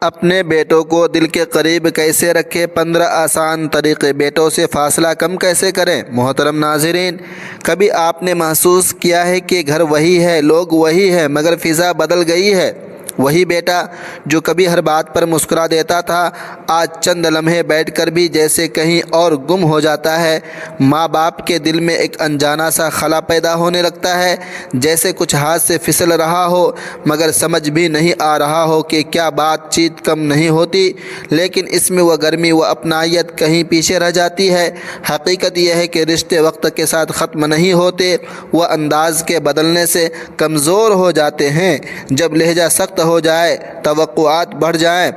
اپنے بیٹوں کو دل کے قریب کیسے رکھیں؟ 15 آسان طریقے۔ بیٹوں سے فاصلہ کم کیسے کریں؟ محترم ناظرین، کبھی آپ نے محسوس کیا ہے کہ گھر وہی ہے، لوگ وہی ہیں، مگر فضا بدل گئی ہے؟ وہی بیٹا جو کبھی ہر بات پر مسکرا دیتا تھا، آج چند لمحے بیٹھ کر بھی جیسے کہیں اور گم ہو جاتا ہے۔ ماں باپ کے دل میں ایک انجانا سا خلا پیدا ہونے لگتا ہے، جیسے کچھ ہاتھ سے پھسل رہا ہو، مگر سمجھ بھی نہیں آ رہا ہو کہ کیا بات چیت کم نہیں ہوتی، لیکن اس میں وہ گرمی، وہ اپنائیت کہیں پیچھے رہ جاتی ہے۔ حقیقت یہ ہے کہ رشتے وقت کے ساتھ ختم نہیں ہوتے، وہ انداز کے بدلنے سے کمزور ہو جاتے ہیں۔ جب لہجہ سخت ہو جائے، توقعات بڑھ جائیں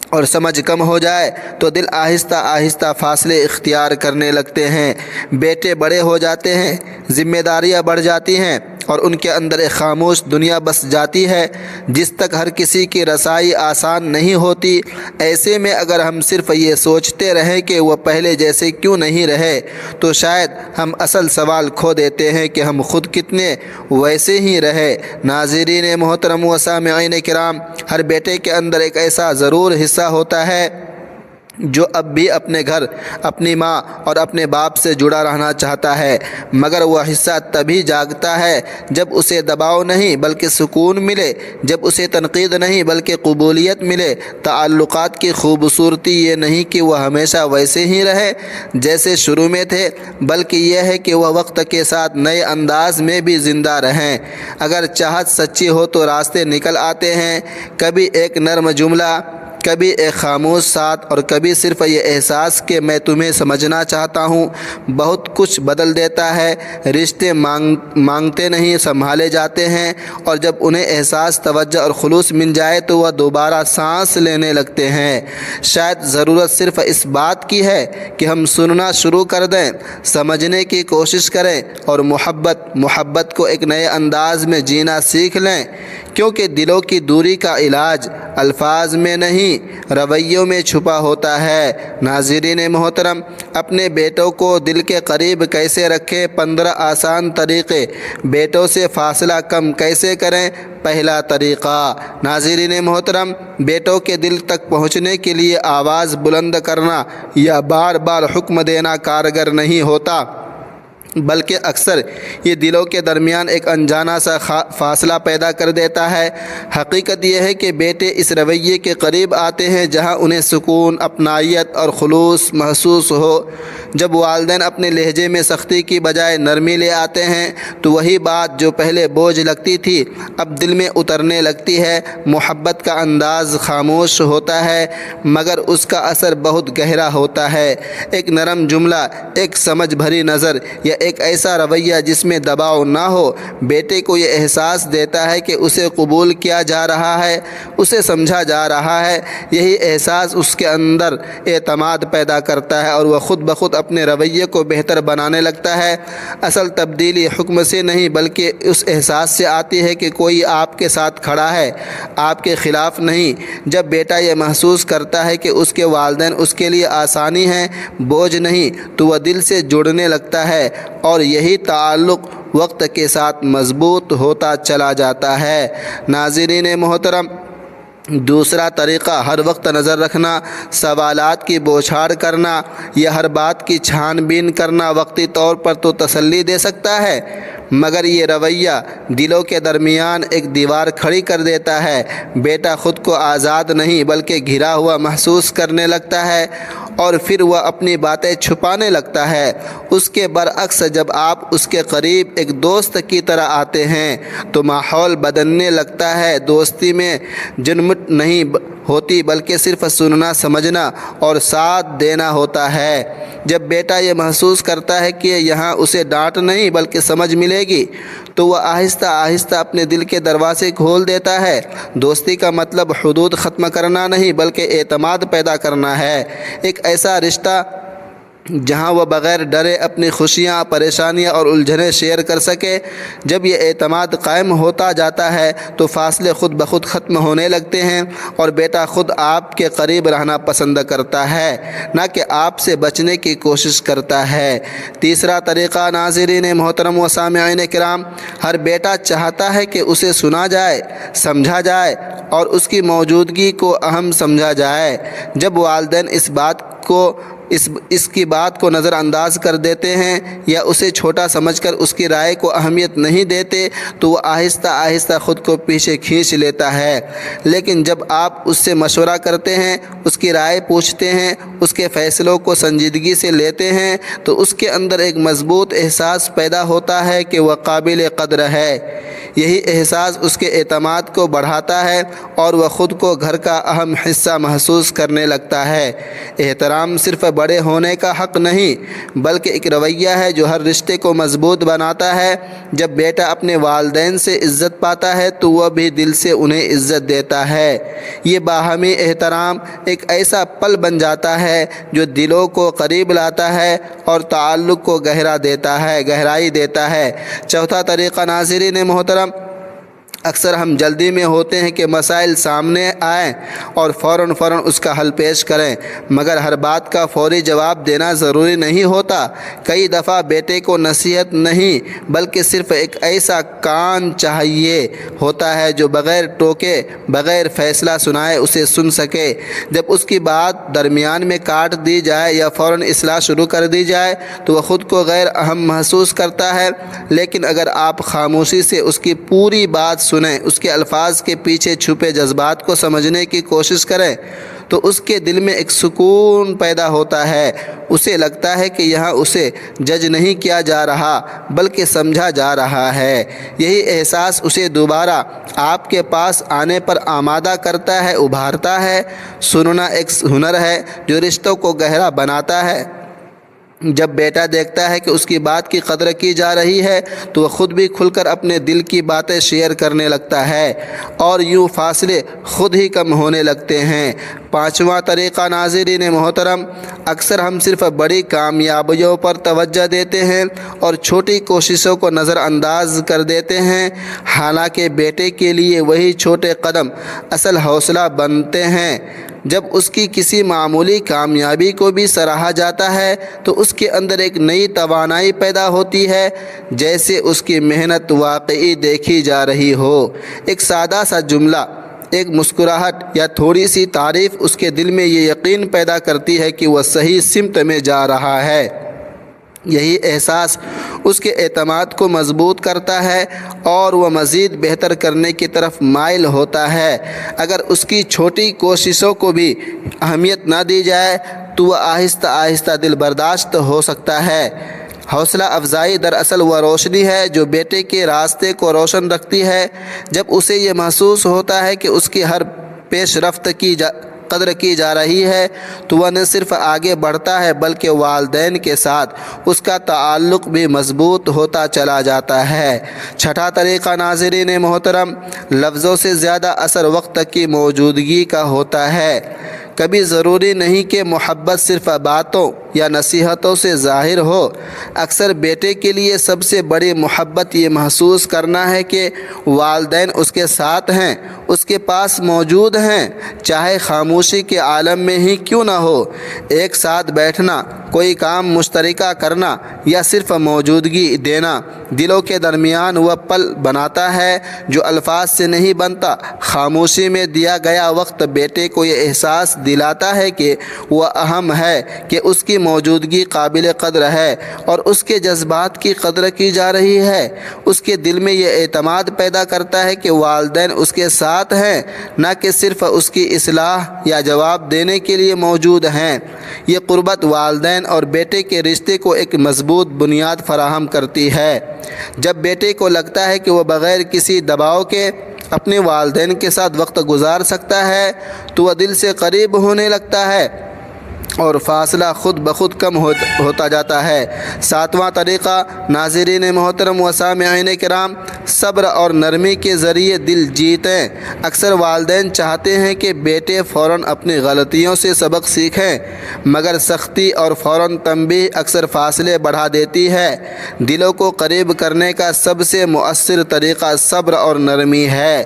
اور سمجھ کم ہو جائے تو دل آہستہ آہستہ فاصلے اختیار کرنے لگتے ہیں۔ بیٹے بڑے ہو جاتے ہیں، ذمہ داریاں بڑھ جاتی ہیں اور ان کے اندر ایک خاموش دنیا بس جاتی ہے جس تک ہر کسی کی رسائی آسان نہیں ہوتی۔ ایسے میں اگر ہم صرف یہ سوچتے رہیں کہ وہ پہلے جیسے کیوں نہیں رہے، تو شاید ہم اصل سوال کھو دیتے ہیں کہ ہم خود کتنے ویسے ہی رہے۔ ناظرین محترم و سامعین کرام، ہر بیٹے کے اندر ایک ایسا ضرور حصہ ہوتا ہے جو اب بھی اپنے گھر، اپنی ماں اور اپنے باپ سے جڑا رہنا چاہتا ہے، مگر وہ حصہ تبھی جاگتا ہے جب اسے دباؤ نہیں بلکہ سکون ملے، جب اسے تنقید نہیں بلکہ قبولیت ملے۔ تعلقات کی خوبصورتی یہ نہیں کہ وہ ہمیشہ ویسے ہی رہے جیسے شروع میں تھے، بلکہ یہ ہے کہ وہ وقت کے ساتھ نئے انداز میں بھی زندہ رہیں۔ اگر چاہت سچی ہو تو راستے نکل آتے ہیں، کبھی ایک نرم جملہ، کبھی ایک خاموش ساتھ، اور کبھی صرف یہ احساس کہ میں تمہیں سمجھنا چاہتا ہوں، بہت کچھ بدل دیتا ہے۔ رشتے مانگتے نہیں، سنبھالے جاتے ہیں، اور جب انہیں احساس، توجہ اور خلوص مل جائے تو وہ دوبارہ سانس لینے لگتے ہیں۔ شاید ضرورت صرف اس بات کی ہے کہ ہم سننا شروع کر دیں، سمجھنے کی کوشش کریں اور محبت کو ایک نئے انداز میں جینا سیکھ لیں، کیونکہ دلوں کی دوری کا علاج الفاظ میں نہیں، رویوں میں چھپا ہوتا ہے۔ ناظرین محترم، اپنے بیٹوں کو دل کے قریب کیسے رکھیں؟ 15 آسان طریقے۔ بیٹوں سے فاصلہ کم کیسے کریں؟ پہلا طریقہ، ناظرین محترم، بیٹوں کے دل تک پہنچنے کے لیے آواز بلند کرنا یا بار بار حکم دینا کارگر نہیں ہوتا، بلکہ اکثر یہ دلوں کے درمیان ایک انجانا سا فاصلہ پیدا کر دیتا ہے۔ حقیقت یہ ہے کہ بیٹے اس رویے کے قریب آتے ہیں جہاں انہیں سکون، اپنائیت اور خلوص محسوس ہو۔ جب والدین اپنے لہجے میں سختی کی بجائے نرمی لے آتے ہیں تو وہی بات جو پہلے بوجھ لگتی تھی اب دل میں اترنے لگتی ہے۔ محبت کا انداز خاموش ہوتا ہے مگر اس کا اثر بہت گہرا ہوتا ہے۔ ایک نرم جملہ، ایک سمجھ بھری نظر یا ایک ایسا رویہ جس میں دباؤ نہ ہو، بیٹے کو یہ احساس دیتا ہے کہ اسے قبول کیا جا رہا ہے، اسے سمجھا جا رہا ہے۔ یہی احساس اس کے اندر اعتماد پیدا کرتا ہے اور وہ خود بخود اپنے رویے کو بہتر بنانے لگتا ہے۔ اصل تبدیلی حکم سے نہیں بلکہ اس احساس سے آتی ہے کہ کوئی آپ کے ساتھ کھڑا ہے، آپ کے خلاف نہیں۔ جب بیٹا یہ محسوس کرتا ہے کہ اس کے والدین اس کے لیے آسانی ہیں، بوجھ نہیں، تو وہ دل سے جڑنے لگتا ہے اور یہی تعلق وقت کے ساتھ مضبوط ہوتا چلا جاتا ہے۔ ناظرین محترم، دوسرا طریقہ، ہر وقت نظر رکھنا۔ سوالات کی بوچھاڑ کرنا یا ہر بات کی چھان بین کرنا وقتی طور پر تو تسلی دے سکتا ہے، مگر یہ رویہ دلوں کے درمیان ایک دیوار کھڑی کر دیتا ہے۔ بیٹا خود کو آزاد نہیں بلکہ گھرا ہوا محسوس کرنے لگتا ہے اور پھر وہ اپنی باتیں چھپانے لگتا ہے۔ اس کے برعکس جب آپ اس کے قریب ایک دوست کی طرح آتے ہیں تو ماحول بدلنے لگتا ہے۔ دوستی میں جنمٹ نہیں ہوتی بلکہ صرف سننا، سمجھنا اور ساتھ دینا ہوتا ہے۔ جب بیٹا یہ محسوس کرتا ہے کہ یہاں اسے ڈانٹ نہیں بلکہ سمجھ ملے گی تو وہ آہستہ آہستہ اپنے دل کے دروازے کھول دیتا ہے۔ دوستی کا مطلب حدود ختم کرنا نہیں بلکہ اعتماد پیدا کرنا ہے۔ ایک ایسا رشتہ جہاں وہ بغیر ڈرے اپنی خوشیاں، پریشانیاں اور الجھنیں شیئر کر سکے۔ جب یہ اعتماد قائم ہوتا جاتا ہے تو فاصلے خود بخود ختم ہونے لگتے ہیں اور بیٹا خود آپ کے قریب رہنا پسند کرتا ہے، نہ کہ آپ سے بچنے کی کوشش کرتا ہے۔ تیسرا طریقہ ناظرین محترم و سامعین کرام، ہر بیٹا چاہتا ہے کہ اسے سنا جائے، سمجھا جائے اور اس کی موجودگی کو اہم سمجھا جائے۔ جب والدین اس کی بات کو نظر انداز کر دیتے ہیں یا اسے چھوٹا سمجھ کر اس کی رائے کو اہمیت نہیں دیتے تو وہ آہستہ آہستہ خود کو پیچھے کھینچ لیتا ہے۔ لیکن جب آپ اس سے مشورہ کرتے ہیں، اس کی رائے پوچھتے ہیں، اس کے فیصلوں کو سنجیدگی سے لیتے ہیں تو اس کے اندر ایک مضبوط احساس پیدا ہوتا ہے کہ وہ قابل قدر ہے۔ یہی احساس اس کے اعتماد کو بڑھاتا ہے اور وہ خود کو گھر کا اہم حصہ محسوس کرنے لگتا ہے۔ احترام صرف بڑے ہونے کا حق نہیں بلکہ ایک رویہ ہے جو ہر رشتے کو مضبوط بناتا ہے۔ جب بیٹا اپنے والدین سے عزت پاتا ہے تو وہ بھی دل سے انہیں عزت دیتا ہے۔ یہ باہمی احترام ایک ایسا پل بن جاتا ہے جو دلوں کو قریب لاتا ہے اور تعلق کو گہرائی دیتا ہے۔ چوتھا طریقہ ناظرین محترم، اکثر ہم جلدی میں ہوتے ہیں کہ مسائل سامنے آئیں اور فوراً اس کا حل پیش کریں، مگر ہر بات کا فوری جواب دینا ضروری نہیں ہوتا۔ کئی دفعہ بیٹے کو نصیحت نہیں بلکہ صرف ایک ایسا کان چاہیے ہوتا ہے جو بغیر ٹوکے، بغیر فیصلہ سنائے اسے سن سکے۔ جب اس کی بات درمیان میں کاٹ دی جائے یا فوراً اصلاح شروع کر دی جائے تو وہ خود کو غیر اہم محسوس کرتا ہے، لیکن اگر آپ خاموشی سے اس کی پوری بات سنیں، اس کے الفاظ کے پیچھے چھپے جذبات کو سمجھنے کی کوشش کریں تو اس کے دل میں ایک سکون پیدا ہوتا ہے۔ اسے لگتا ہے کہ یہاں اسے جج نہیں کیا جا رہا بلکہ سمجھا جا رہا ہے۔ یہی احساس اسے دوبارہ آپ کے پاس آنے پر آمادہ کرتا ہے، ابھارتا ہے۔ سننا ایک ہنر ہے جو رشتوں کو گہرا بناتا ہے۔ جب بیٹا دیکھتا ہے کہ اس کی بات کی قدر کی جا رہی ہے تو وہ خود بھی کھل کر اپنے دل کی باتیں شیئر کرنے لگتا ہے اور یوں فاصلے خود ہی کم ہونے لگتے ہیں۔ پانچواں طریقہ ناظرین محترم، اکثر ہم صرف بڑی کامیابیوں پر توجہ دیتے ہیں اور چھوٹی کوششوں کو نظر انداز کر دیتے ہیں، حالانکہ بیٹے کے لیے وہی چھوٹے قدم اصل حوصلہ بنتے ہیں۔ جب اس کی کسی معمولی کامیابی کو بھی سراہا جاتا ہے تو اس کے اندر ایک نئی توانائی پیدا ہوتی ہے، جیسے اس کی محنت واقعی دیکھی جا رہی ہو۔ ایک سادہ سا جملہ، ایک مسکراہٹ یا تھوڑی سی تعریف اس کے دل میں یہ یقین پیدا کرتی ہے کہ وہ صحیح سمت میں جا رہا ہے۔ یہی احساس اس کے اعتماد کو مضبوط کرتا ہے اور وہ مزید بہتر کرنے کی طرف مائل ہوتا ہے۔ اگر اس کی چھوٹی کوششوں کو بھی اہمیت نہ دی جائے تو وہ آہستہ آہستہ دل برداشت ہو سکتا ہے۔ حوصلہ افزائی دراصل وہ روشنی ہے جو بیٹے کے راستے کو روشن رکھتی ہے۔ جب اسے یہ محسوس ہوتا ہے کہ اس کی ہر پیش رفت کی قدر کی جا رہی ہے تو وہ نہ صرف آگے بڑھتا ہے بلکہ والدین کے ساتھ اس کا تعلق بھی مضبوط ہوتا چلا جاتا ہے۔ چھٹا طریقہ ناظرین محترم، لفظوں سے زیادہ اثر وقت کی موجودگی کا ہوتا ہے۔ کبھی ضروری نہیں کہ محبت صرف باتوں یا نصیحتوں سے ظاہر ہو۔ اکثر بیٹے کے لیے سب سے بڑی محبت یہ محسوس کرنا ہے کہ والدین اس کے ساتھ ہیں، اس کے پاس موجود ہیں، چاہے خاموشی کے عالم میں ہی کیوں نہ ہو۔ ایک ساتھ بیٹھنا، کوئی کام مشترکہ کرنا یا صرف موجودگی دینا دلوں کے درمیان وہ پل بناتا ہے جو الفاظ سے نہیں بنتا۔ خاموشی میں دیا گیا وقت بیٹے کو یہ احساس دلاتا ہے کہ وہ اہم ہے، کہ اس کی موجودگی قابل قدر ہے اور اس کے جذبات کی قدر کی جا رہی ہے۔ اس کے دل میں یہ اعتماد پیدا کرتا ہے کہ والدین اس کے ساتھ ہیں، نہ کہ صرف اس کی اصلاح یا جواب دینے کے لیے موجود ہیں۔ یہ قربت والدین اور بیٹے کے رشتے کو ایک مضبوط بنیاد فراہم کرتی ہے۔ جب بیٹے کو لگتا ہے کہ وہ بغیر کسی دباؤ کے اپنے والدین کے ساتھ وقت گزار سکتا ہے تو وہ دل سے قریب ہونے لگتا ہے۔ اور فاصلہ خود بخود کم ہوتا جاتا ہے۔ ساتواں طریقہ ناظرین محترم و سامعین کرام، صبر اور نرمی کے ذریعے دل جیتیں۔ اکثر والدین چاہتے ہیں کہ بیٹے فوراً اپنی غلطیوں سے سبق سیکھیں، مگر سختی اور فوراً تنبیہ اکثر فاصلے بڑھا دیتی ہے۔ دلوں کو قریب کرنے کا سب سے مؤثر طریقہ صبر اور نرمی ہے۔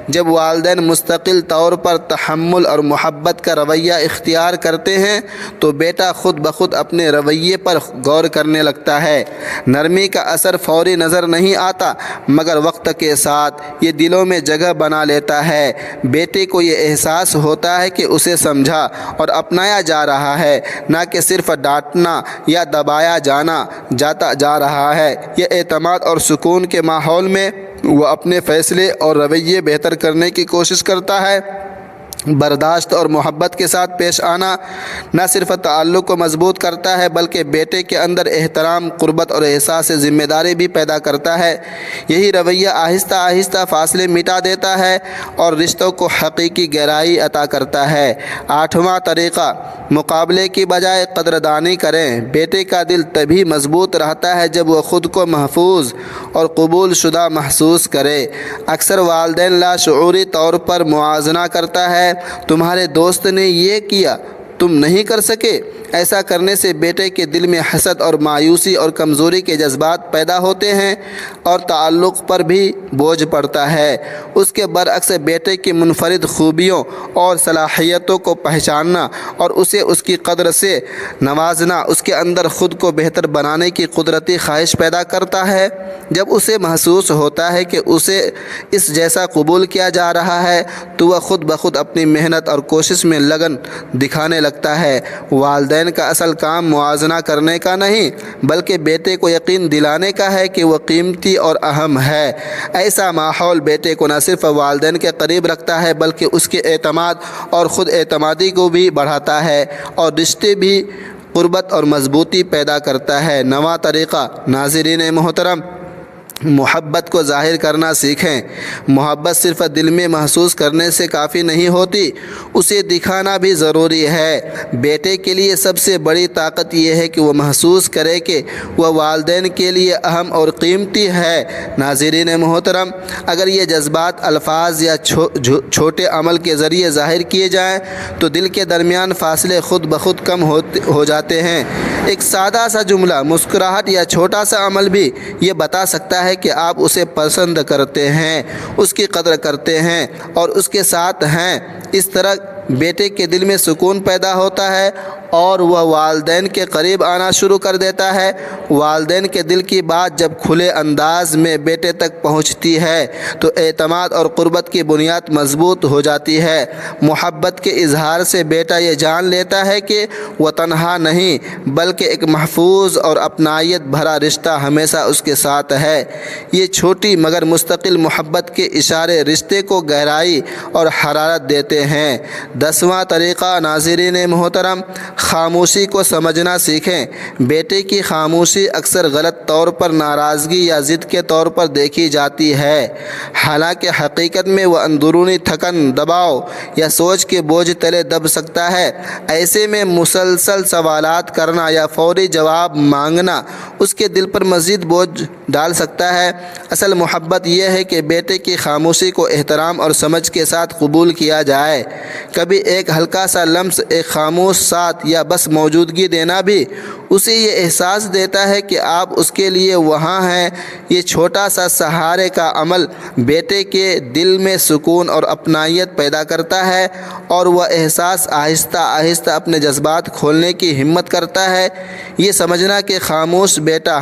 جب والدین مستقل طور پر تحمل اور محبت کا رویہ اختیار کرتے ہیں تو بیٹا خود بخود اپنے رویے پر غور کرنے لگتا ہے۔ نرمی کا اثر فوری نظر نہیں آتا، مگر وقت کے ساتھ یہ دلوں میں جگہ بنا لیتا ہے۔ بیٹے کو یہ احساس ہوتا ہے کہ اسے سمجھا اور اپنایا جا رہا ہے، نہ کہ صرف ڈانٹنا یا دبایا جاتا جا رہا ہے۔ یہ اعتماد اور سکون کے ماحول میں وہ اپنے فیصلے اور رویے بہتر کرنے کی کوشش کرتا ہے۔ برداشت اور محبت کے ساتھ پیش آنا نہ صرف تعلق کو مضبوط کرتا ہے بلکہ بیٹے کے اندر احترام، قربت اور احساس ذمہ داری بھی پیدا کرتا ہے۔ یہی رویہ آہستہ آہستہ فاصلے مٹا دیتا ہے اور رشتوں کو حقیقی گہرائی عطا کرتا ہے۔ آٹھواں طریقہ، مقابلے کی بجائے قدردانی کریں۔ بیٹے کا دل تبھی مضبوط رہتا ہے جب وہ خود کو محفوظ اور قبول شدہ محسوس کرے۔ اکثر والدین لاشعوری طور پر موازنہ کرتا ہے، تمہارے دوست نے یہ کیا، تم نہیں کر سکے۔ ایسا کرنے سے بیٹے کے دل میں حسد اور مایوسی اور کمزوری کے جذبات پیدا ہوتے ہیں اور تعلق پر بھی بوجھ پڑتا ہے۔ اس کے برعکس بیٹے کی منفرد خوبیوں اور صلاحیتوں کو پہچاننا اور اسے اس کی قدر سے نوازنا اس کے اندر خود کو بہتر بنانے کی قدرتی خواہش پیدا کرتا ہے۔ جب اسے محسوس ہوتا ہے کہ اسے اس جیسا قبول کیا جا رہا ہے تو وہ خود بخود اپنی محنت اور کوشش میں لگن دکھانے لگتا ہے۔ والدین کا اصل کام موازنہ کرنے کا نہیں بلکہ بیٹے کو یقین دلانے کا ہے کہ وہ قیمتی اور اہم ہے۔ ایسا ماحول بیٹے کو نہ صرف والدین کے قریب رکھتا ہے بلکہ اس کے اعتماد اور خود اعتمادی کو بھی بڑھاتا ہے اور رشتے بھی قربت اور مضبوطی پیدا کرتا ہے۔ نواں طریقہ، ناظرین محترم، محبت کو ظاہر کرنا سیکھیں۔ محبت صرف دل میں محسوس کرنے سے کافی نہیں ہوتی، اسے دکھانا بھی ضروری ہے۔ بیٹے کے لیے سب سے بڑی طاقت یہ ہے کہ وہ محسوس کرے کہ وہ والدین کے لیے اہم اور قیمتی ہے۔ ناظرین محترم، اگر یہ جذبات الفاظ یا چھوٹے عمل کے ذریعے ظاہر کیے جائیں تو دل کے درمیان فاصلے خود بخود کم ہو جاتے ہیں۔ ایک سادہ سا جملہ، مسکراہٹ یا چھوٹا سا عمل بھی یہ بتا سکتا ہے کہ آپ اسے پسند کرتے ہیں، اس کی قدر کرتے ہیں اور اس کے ساتھ ہیں۔ اس طرح بیٹے کے دل میں سکون پیدا ہوتا ہے اور وہ والدین کے قریب آنا شروع کر دیتا ہے۔ والدین کے دل کی بات جب کھلے انداز میں بیٹے تک پہنچتی ہے تو اعتماد اور قربت کی بنیاد مضبوط ہو جاتی ہے۔ محبت کے اظہار سے بیٹا یہ جان لیتا ہے کہ وہ تنہا نہیں بلکہ ایک محفوظ اور اپنائیت بھرا رشتہ ہمیشہ اس کے ساتھ ہے۔ یہ چھوٹی مگر مستقل محبت کے اشارے رشتے کو گہرائی اور حرارت دیتے ہیں۔ 10واں طریقہ، ناظرین محترم، خاموشی کو سمجھنا سیکھیں۔ بیٹے کی خاموشی اکثر غلط طور پر ناراضگی یا ضد کے طور پر دیکھی جاتی ہے، حالانکہ حقیقت میں وہ اندرونی تھکن، دباؤ یا سوچ کے بوجھ تلے دب سکتا ہے۔ ایسے میں مسلسل سوالات کرنا یا فوری جواب مانگنا اس کے دل پر مزید بوجھ ڈال سکتا ہے۔ اصل محبت یہ ہے کہ بیٹے کی خاموشی کو احترام اور سمجھ کے ساتھ قبول کیا جائے۔ کبھی ایک ہلکا سا لمس، ایک خاموش ساتھ یا بس موجودگی دینا بھی اسے یہ احساس دیتا ہے کہ آپ اس کے لیے وہاں ہیں۔ یہ چھوٹا سا سہارے کا عمل بیٹے کے دل میں سکون اور اپنائیت پیدا کرتا ہے اور وہ احساس آہستہ آہستہ اپنے جذبات کھولنے کی ہمت کرتا ہے۔ یہ سمجھنا کہ خاموش بیٹا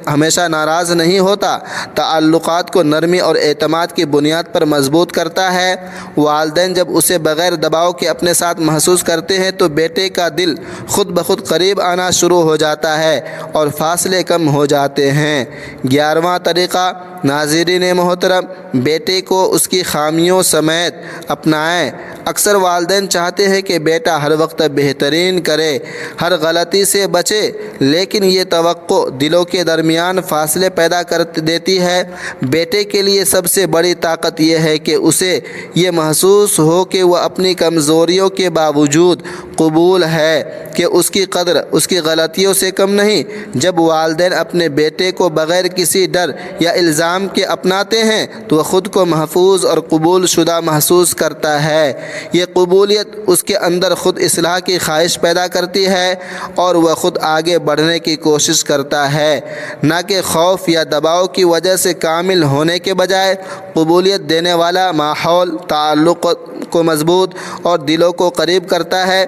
ہمیشہ ناراض نہیں ہوتا، تعلقات کو نرمی اور اعتماد کی بنیاد پر مضبوط کرتا ہے۔ والدین جب اسے بغیر دباؤ کے اپنے ساتھ محسوس کرتے ہیں تو بیٹے کا دل خود بخود قریب آنا شروع ہو جاتا ہے اور فاصلے کم ہو جاتے ہیں۔ 11واں طریقہ، ناظرین محترم، بیٹے کو اس کی خامیوں سمیت اپنائیں۔ اکثر والدین چاہتے ہیں کہ بیٹا ہر وقت بہترین کرے، ہر غلطی سے بچے، لیکن یہ توقع دلوں کے درمیان فاصلے پیدا کر دیتی ہے۔ بیٹے کے لیے سب سے بڑی طاقت یہ ہے کہ اسے یہ محسوس ہو کہ وہ اپنی کمزوریوں کے باوجود قبول ہے، کہ اس کی قدر اس کی غلطیوں سے کم نہیں۔ جب والدین اپنے بیٹے کو بغیر کسی ڈر یا الزام کے اپناتے ہیں تو وہ خود کو محفوظ اور قبول شدہ محسوس کرتا ہے۔ یہ قبولیت اس کے اندر خود اصلاح کی خواہش پیدا کرتی ہے اور وہ خود آگے بڑھنے کی کوشش کرتا ہے، نہ کہ خوف یا دباؤ کی وجہ سے۔ کامل ہونے کے بجائے قبولیت دینے والا ماحول تعلق کو مضبوط اور دلوں کو قریب کرتا ہے۔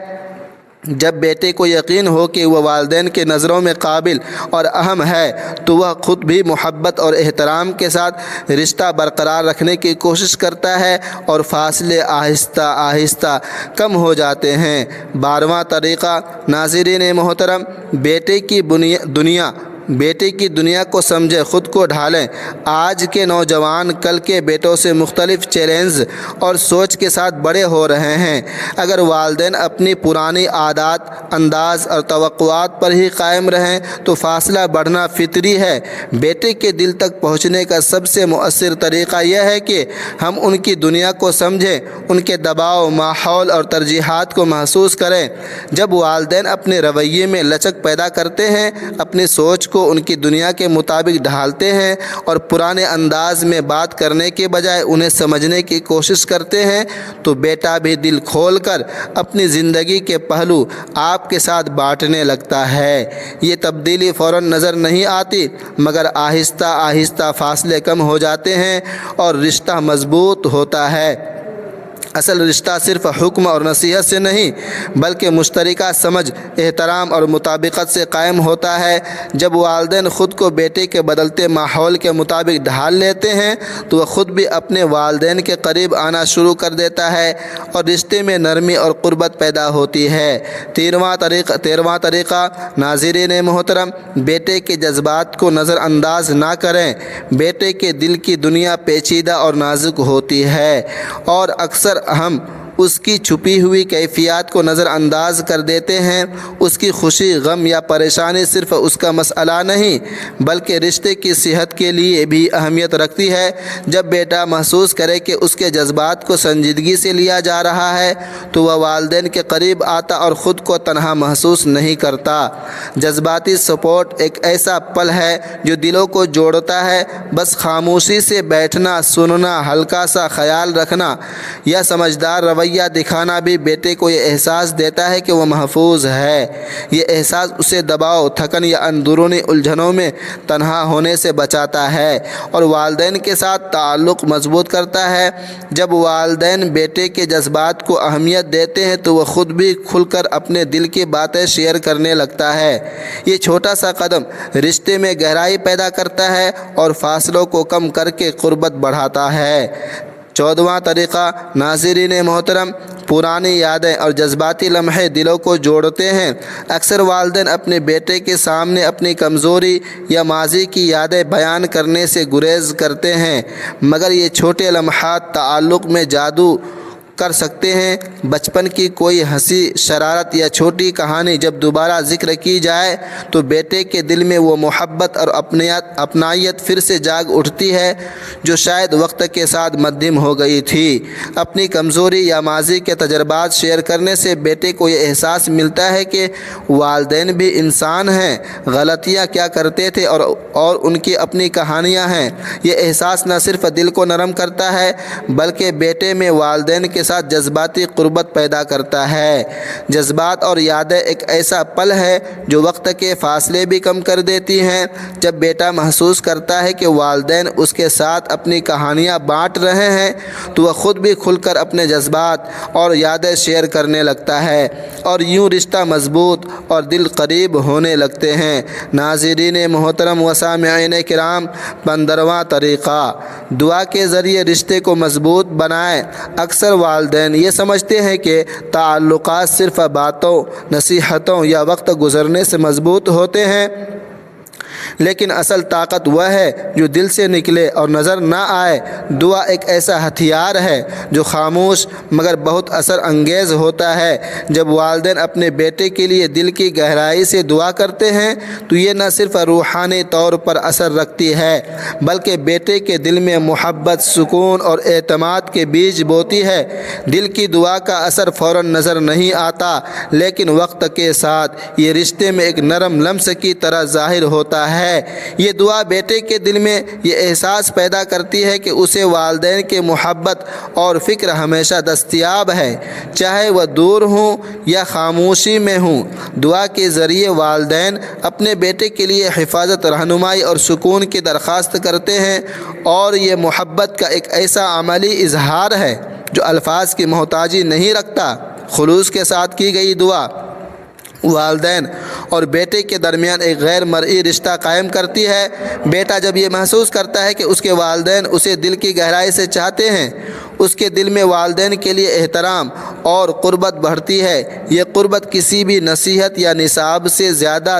جب بیٹے کو یقین ہو کہ وہ والدین کے نظروں میں قابل اور اہم ہے تو وہ خود بھی محبت اور احترام کے ساتھ رشتہ برقرار رکھنے کی کوشش کرتا ہے اور فاصلے آہستہ آہستہ کم ہو جاتے ہیں۔ 12واں طریقہ، ناظرین محترم، بیٹے کی دنیا کو سمجھے، خود کو ڈھالیں۔ آج کے نوجوان کل کے بیٹوں سے مختلف چیلنج اور سوچ کے ساتھ بڑے ہو رہے ہیں۔ اگر والدین اپنی پرانی عادات، انداز اور توقعات پر ہی قائم رہیں تو فاصلہ بڑھنا فطری ہے۔ بیٹے کے دل تک پہنچنے کا سب سے مؤثر طریقہ یہ ہے کہ ہم ان کی دنیا کو سمجھیں، ان کے دباؤ، ماحول اور ترجیحات کو محسوس کریں۔ جب والدین اپنے رویے میں لچک پیدا کرتے ہیں، اپنی سوچ کو ان کی دنیا کے مطابق ڈھالتے ہیں اور پرانے انداز میں بات کرنے کے بجائے انہیں سمجھنے کی کوشش کرتے ہیں، تو بیٹا بھی دل کھول کر اپنی زندگی کے پہلو آپ کے ساتھ بانٹنے لگتا ہے۔ یہ تبدیلی فوراً نظر نہیں آتی، مگر آہستہ آہستہ فاصلے کم ہو جاتے ہیں اور رشتہ مضبوط ہوتا ہے۔ اصل رشتہ صرف حکم اور نصیحت سے نہیں بلکہ مشترکہ سمجھ، احترام اور مطابقت سے قائم ہوتا ہے۔ جب والدین خود کو بیٹے کے بدلتے ماحول کے مطابق ڈھال لیتے ہیں تو وہ خود بھی اپنے والدین کے قریب آنا شروع کر دیتا ہے اور رشتے میں نرمی اور قربت پیدا ہوتی ہے۔ 13واں طریقہ، ناظرین محترم، بیٹے کے جذبات کو نظر انداز نہ کریں۔ بیٹے کے دل کی دنیا پیچیدہ اور نازک ہوتی ہے اور اکثر ہم اس کی چھپی ہوئی کیفیات کو نظر انداز کر دیتے ہیں۔ اس کی خوشی، غم یا پریشانی صرف اس کا مسئلہ نہیں بلکہ رشتے کی صحت کے لیے بھی اہمیت رکھتی ہے۔ جب بیٹا محسوس کرے کہ اس کے جذبات کو سنجیدگی سے لیا جا رہا ہے تو وہ والدین کے قریب آتا اور خود کو تنہا محسوس نہیں کرتا۔ جذباتی سپورٹ ایک ایسا پل ہے جو دلوں کو جوڑتا ہے۔ بس خاموشی سے بیٹھنا، سننا، ہلکا سا خیال رکھنا یا سمجھدار رویہ دکھانا بھی بیٹے کو یہ احساس دیتا ہے کہ وہ محفوظ ہے۔ یہ احساس اسے دباؤ، تھکن یا اندرونی الجھنوں میں تنہا ہونے سے بچاتا ہے اور والدین کے ساتھ تعلق مضبوط کرتا ہے۔ جب والدین بیٹے کے جذبات کو اہمیت دیتے ہیں تو وہ خود بھی کھل کر اپنے دل کی باتیں شیئر کرنے لگتا ہے۔ یہ چھوٹا سا قدم رشتے میں گہرائی پیدا کرتا ہے اور فاصلوں کو کم کر کے قربت بڑھاتا ہے۔ 14واں طریقہ، ناظرین محترم، پرانی یادیں اور جذباتی لمحے دلوں کو جوڑتے ہیں۔ اکثر والدین اپنے بیٹے کے سامنے اپنی کمزوری یا ماضی کی یادیں بیان کرنے سے گریز کرتے ہیں، مگر یہ چھوٹے لمحات تعلق میں جادو کر سکتے ہیں۔ بچپن کی کوئی ہنسی، شرارت یا چھوٹی کہانی جب دوبارہ ذکر کی جائے تو بیٹے کے دل میں وہ محبت اور اپنائیت پھر سے جاگ اٹھتی ہے جو شاید وقت کے ساتھ مدھم ہو گئی تھی۔ اپنی کمزوری یا ماضی کے تجربات شیئر کرنے سے بیٹے کو یہ احساس ملتا ہے کہ والدین بھی انسان ہیں، غلطیاں کیا کرتے تھے اور ان کی اپنی کہانیاں ہیں۔ یہ احساس نہ صرف دل کو نرم کرتا ہے بلکہ بیٹے میں والدین کے ساتھ جذباتی قربت پیدا کرتا ہے۔ جذبات اور یادیں ایک ایسا پل ہے جو وقت کے فاصلے بھی کم کر دیتی ہیں۔ جب بیٹا محسوس کرتا ہے کہ والدین اس کے ساتھ اپنی کہانیاں بانٹ رہے ہیں تو وہ خود بھی کھل کر اپنے جذبات اور یادیں شیئر کرنے لگتا ہے اور یوں رشتہ مضبوط اور دل قریب ہونے لگتے ہیں۔ ناظرین محترم و سامعین کرام، 15واں طریقہ، دعا کے ذریعے رشتے کو مضبوط بنائیں۔ اکثر والدین یہ سمجھتے ہیں کہ تعلقات صرف باتوں، نصیحتوں یا وقت گزرنے سے مضبوط ہوتے ہیں، لیکن اصل طاقت وہ ہے جو دل سے نکلے اور نظر نہ آئے۔ دعا ایک ایسا ہتھیار ہے جو خاموش مگر بہت اثر انگیز ہوتا ہے۔ جب والدین اپنے بیٹے کے لیے دل کی گہرائی سے دعا کرتے ہیں تو یہ نہ صرف روحانی طور پر اثر رکھتی ہے بلکہ بیٹے کے دل میں محبت، سکون اور اعتماد کے بیج بوتی ہے۔ دل کی دعا کا اثر فوراً نظر نہیں آتا، لیکن وقت کے ساتھ یہ رشتے میں ایک نرم لمس کی طرح ظاہر ہوتا ہے۔ یہ دعا بیٹے کے دل میں یہ احساس پیدا کرتی ہے کہ اسے والدین کی محبت اور فکر ہمیشہ دستیاب ہے، چاہے وہ دور ہوں یا خاموشی میں ہوں۔ دعا کے ذریعے والدین اپنے بیٹے کے لیے حفاظت، رہنمائی اور سکون کی درخواست کرتے ہیں، اور یہ محبت کا ایک ایسا عملی اظہار ہے جو الفاظ کی محتاجی نہیں رکھتا۔ خلوص کے ساتھ کی گئی دعا والدین اور بیٹے کے درمیان ایک غیر مرئی رشتہ قائم کرتی ہے۔ بیٹا جب یہ محسوس کرتا ہے کہ اس کے والدین اسے دل کی گہرائی سے چاہتے ہیں، اس کے دل میں والدین کے لیے احترام اور قربت بڑھتی ہے۔ یہ قربت کسی بھی نصیحت یا نصاب سے زیادہ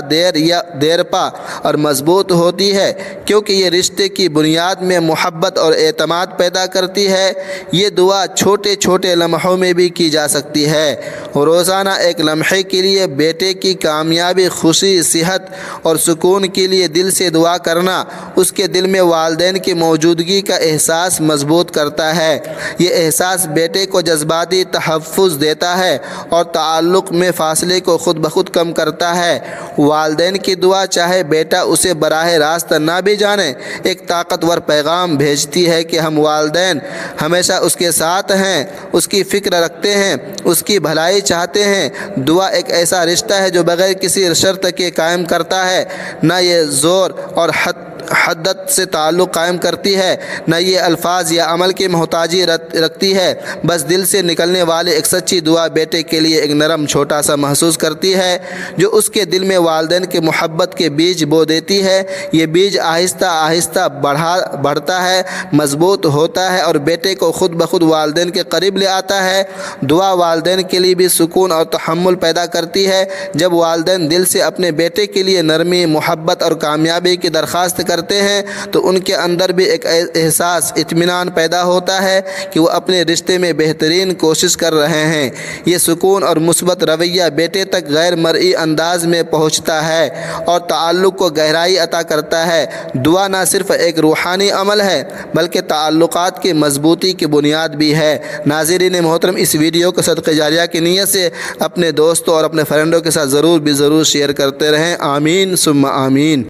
دیرپا اور مضبوط ہوتی ہے، کیونکہ یہ رشتے کی بنیاد میں محبت اور اعتماد پیدا کرتی ہے۔ یہ دعا چھوٹے چھوٹے لمحوں میں بھی کی جا سکتی ہے۔ روزانہ ایک لمحے کے لیے بیٹے کی کامیابی، خوشی، صحت اور سکون کے لیے دل سے دعا کرنا اس کے دل میں والدین کی موجودگی کا احساس مضبوط کرتا ہے۔ یہ احساس بیٹے کو جذباتی تحفظ دیتا ہے اور تعلق میں فاصلے کو خود بخود کم کرتا ہے۔ والدین کی دعا، چاہے بیٹا اسے براہ راست نہ بھی جانے، ایک طاقتور پیغام بھیجتی ہے کہ ہم والدین ہمیشہ اس کے ساتھ ہیں، اس کی فکر رکھتے ہیں، اس کی بھلائی چاہتے ہیں۔ دعا ایک ایسا رشتہ ہے جو بغیر کسی شرط کے قائم کرتا ہے، نہ یہ زور اور حدت سے تعلق قائم کرتی ہے، نہ یہ الفاظ یا عمل کی محتاجی رکھتی ہے۔ بس دل سے نکلنے والے ایک سچی دعا بیٹے کے لیے ایک نرم چھوٹا سا محسوس کرتی ہے جو اس کے دل میں والدین کی محبت کے بیج بو دیتی ہے۔ یہ بیج آہستہ آہستہ بڑھتا ہے، مضبوط ہوتا ہے اور بیٹے کو خود بخود والدین کے قریب لے آتا ہے۔ دعا والدین کے لیے بھی سکون اور تحمل پیدا کرتی ہے۔ جب والدین دل سے اپنے بیٹے کے لیے نرمی، محبت اور کامیابی کی درخواست کرتے ہیں تو ان کے اندر بھی ایک احساس اطمینان پیدا ہوتا ہے کہ وہ اپنے رشتے میں بہترین کوشش کر رہے ہیں۔ یہ سکون اور مثبت رویہ بیٹے تک غیر مرئی انداز میں پہنچتا ہے اور تعلق کو گہرائی عطا کرتا ہے۔ دعا نہ صرف ایک روحانی عمل ہے بلکہ تعلقات کی مضبوطی کی بنیاد بھی ہے۔ ناظرین محترم، اس ویڈیو کو صدقہ جاریہ کی نیت سے اپنے دوستوں اور اپنے فرینڈوں کے ساتھ ضرور شیئر کرتے رہیں۔ آمین ثم آمین۔